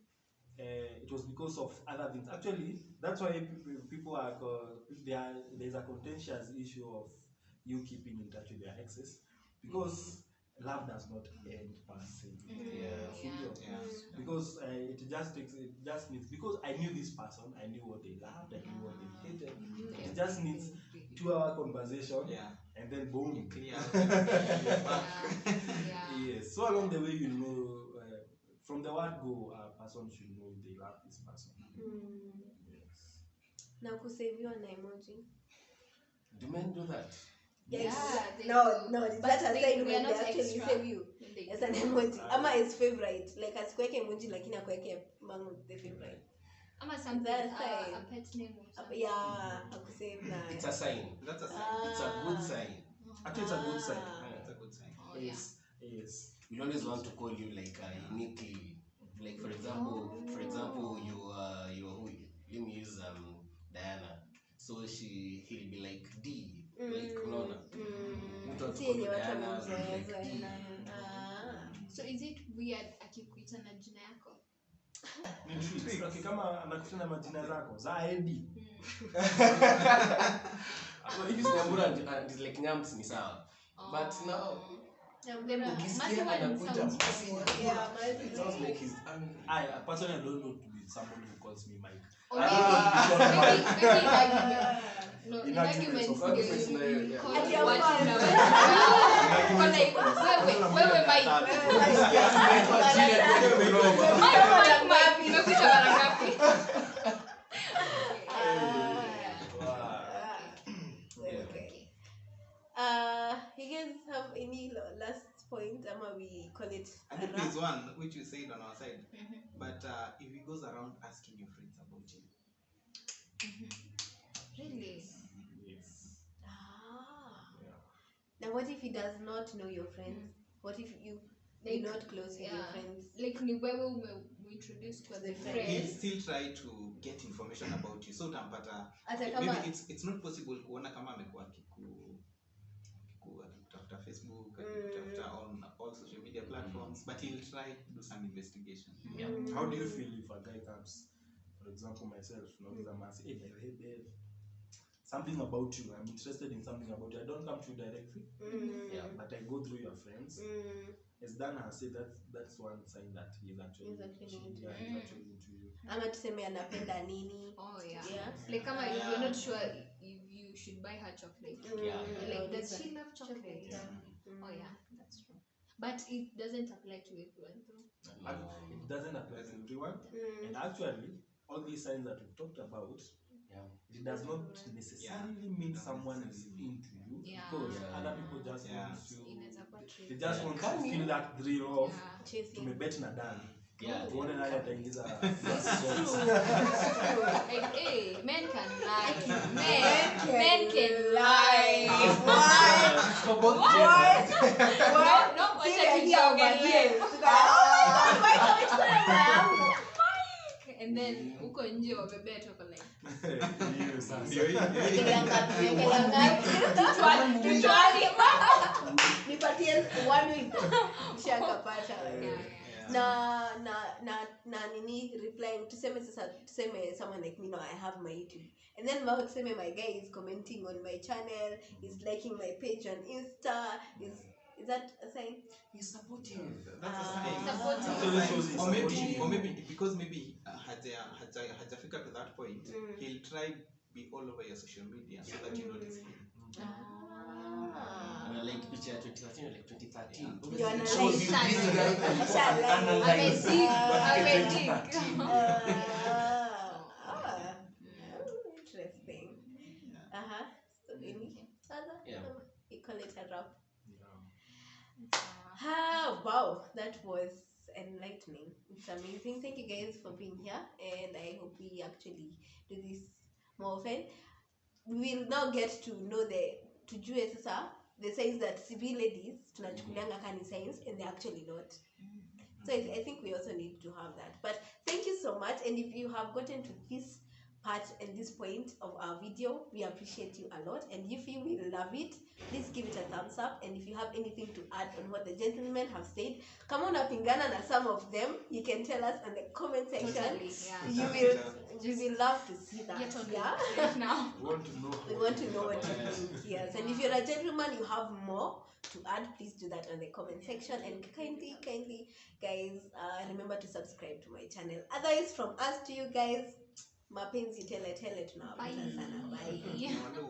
Speaker 3: It was because of other things. Actually, that's why people are there's a contentious issue of you keeping in touch with your exes, because love does not end per se.
Speaker 4: Yeah.
Speaker 3: Because it just needs, because I knew this person, I knew what they loved, I knew what they hated. It just needs 2-hour conversation,
Speaker 4: Yeah.
Speaker 3: and then boom.
Speaker 4: Clear.
Speaker 3: Yes. So along the way, you know, from the word go, a person should know if they love this person.
Speaker 1: Mm.
Speaker 3: Yes.
Speaker 1: Na kusaviwa na emoji.
Speaker 2: Do men do that?
Speaker 1: Yes.
Speaker 5: they
Speaker 1: No,
Speaker 5: do.
Speaker 1: it's
Speaker 5: But
Speaker 1: that
Speaker 5: they
Speaker 1: aside
Speaker 5: are
Speaker 1: when they
Speaker 5: not
Speaker 1: actually
Speaker 5: extra.
Speaker 1: save you
Speaker 5: When they
Speaker 1: as
Speaker 5: do.
Speaker 1: an emoji. Ama is favorite. Like asikuweke emoji lakini akuweke among the favorite.
Speaker 5: Ama something,
Speaker 1: That side.
Speaker 5: a pet name or something.
Speaker 1: Yeah, akusave na.
Speaker 2: It's a sign.
Speaker 4: That's a sign.
Speaker 2: It's a good sign.
Speaker 3: Actually, it's a good sign.
Speaker 4: That's a good sign.
Speaker 5: Oh, yeah.
Speaker 3: Yes.
Speaker 2: We always want to call you like uniquely. Like for example, you who? Let me use Diana. So he'll be like D, like Nona. Mtu
Speaker 1: Si
Speaker 2: atakuwa
Speaker 1: yenye watu
Speaker 2: Diana,
Speaker 1: wamemzoea
Speaker 2: like D.
Speaker 1: zoea.
Speaker 5: So is it weird akikuita na jina yako?
Speaker 3: Ni treats. Okay, kama anakuita na majina zako za ID.
Speaker 2: So if it's Nyambura and it's like Nyams ni sawa. But now ukisikia anakuita Masi Nyambura, it sounds like he's angry.
Speaker 3: I personally I don't know to be someone who calls me Mike.
Speaker 5: Or
Speaker 3: I don't know to be called Mike.
Speaker 5: maybe in argument. No,
Speaker 3: In
Speaker 5: in
Speaker 3: arguments,
Speaker 5: arguments,
Speaker 3: of course.
Speaker 5: you call
Speaker 1: Ati
Speaker 5: watu
Speaker 1: hapana.
Speaker 5: na wewe. Or like, wewe Mike. Mike, nimekuita mara ngapi?
Speaker 1: Okay. You guys have any last point? Ama we call it
Speaker 4: I
Speaker 1: a
Speaker 4: think
Speaker 1: wrap?
Speaker 4: there's one which you said on our side, but if he goes around asking your friends about you,
Speaker 5: Really?
Speaker 3: Yes.
Speaker 1: Ah. Now what if he does not know your friends? What if you're
Speaker 5: Like,
Speaker 1: not close with your
Speaker 5: yeah.
Speaker 1: friends?
Speaker 5: Like ni wewe umeintroduce kwa the
Speaker 1: The friend.
Speaker 4: He'll
Speaker 5: friend.
Speaker 4: still try to get information about you. So utampata
Speaker 1: Hata kama
Speaker 4: maybe it's not possible kuona kama amekuwa akikutafuta Facebook, akikutafuta on all social media platforms, but he'll try to do some investigation.
Speaker 2: Yeah.
Speaker 3: How do you feel if a guy comes, for example, myself, nauliza masi, hey, babe, something about you, I'm interested in something about you. I don't come to you directly,
Speaker 2: Yeah.
Speaker 3: but I go through your friends. As Dan has said, that's one sign that he's actually
Speaker 1: He's actually into
Speaker 3: yeah, he's actually into you.
Speaker 1: ama tuseme anapenda nini.
Speaker 5: Oh yeah.
Speaker 1: Yeah.
Speaker 5: Like kama if
Speaker 4: Yeah.
Speaker 5: you're not sure if you should buy her chocolate.
Speaker 2: Yeah.
Speaker 5: Like, does she love chocolate?
Speaker 2: Yeah.
Speaker 5: Oh yeah, that's true. But it doesn't apply to everyone though.
Speaker 3: And it doesn't apply to everyone. And actually, all these signs that we've talked about,
Speaker 2: Yeah.
Speaker 3: it does not necessarily mean someone is into you,
Speaker 5: Yeah.
Speaker 3: because
Speaker 2: Yeah.
Speaker 3: other people just
Speaker 4: Yeah.
Speaker 3: want to,
Speaker 5: Inaweza kuwa tricky.
Speaker 3: they just
Speaker 2: Yeah.
Speaker 3: want to feel that thrill of
Speaker 5: Yeah.
Speaker 1: Chasing.
Speaker 3: tumebet na Dan.
Speaker 2: Yeah.
Speaker 3: Tuone nani ataingiza
Speaker 5: It's true. Like, hey, men can lie. Men can lie.
Speaker 2: For both
Speaker 1: Why?
Speaker 5: No,
Speaker 1: See,
Speaker 5: wacha
Speaker 1: I hear over
Speaker 5: tuongelee.
Speaker 1: here. Oh my God, it's so
Speaker 5: And then uko nje wabebea tu wako like
Speaker 3: Hiyo sasa.
Speaker 4: Ndio hii.
Speaker 1: Kichwani. Nipatie 1 week. Shakapata.
Speaker 5: yeah.
Speaker 1: na nini replying tuseme someone like me now I have my YouTube and then tuseme my guy is commenting on my channel, is liking my page on Insta, is that a sign?
Speaker 2: He's supportive.
Speaker 4: That's a sign.
Speaker 5: Supportive.
Speaker 3: Actually shows he's supporting
Speaker 4: Or
Speaker 3: you.
Speaker 4: maybe because maybe hajafika to that point, he'll try be all over your social media so that you notice him.
Speaker 2: And I like picture 2013 or like 2013.
Speaker 1: You wanna
Speaker 2: Shows
Speaker 1: like
Speaker 2: you
Speaker 1: that.
Speaker 2: this guy
Speaker 1: Inshallah.
Speaker 2: analyze.
Speaker 5: Amezig.
Speaker 1: Interesting.
Speaker 4: Yeah.
Speaker 1: So any other?
Speaker 2: Yeah.
Speaker 1: We call it a wrap.
Speaker 3: Yeah.
Speaker 1: Wow, that was enlightening. It's amazing. Thank you guys for being here, and I hope we actually do this more often. We will now get to know tujue sasa the signs that civil ladies tunachukulianga kani signs and they're actually not. So I think we also need to have that. But thank you so much, and if you have gotten to this part and this point of our video, we appreciate you a lot, and if you will love it, please give it a thumbs up. And if you have anything to add on what the gentlemen have said, kama unapingana na some of them, you can tell us in the comment section.
Speaker 5: Totally, yeah.
Speaker 1: You will love to see that.
Speaker 5: Yeah, totally.
Speaker 1: Yeah.
Speaker 5: Right now.
Speaker 3: We want to know.
Speaker 1: We want to know what you think. Yes, and if you're a gentleman, you have more to add, please do that in the comment section. And kindly guys, remember to subscribe to my channel. Otherwise, from us to you guys, mapenzi tele tunawapenda sana. Bye.
Speaker 4: No wonder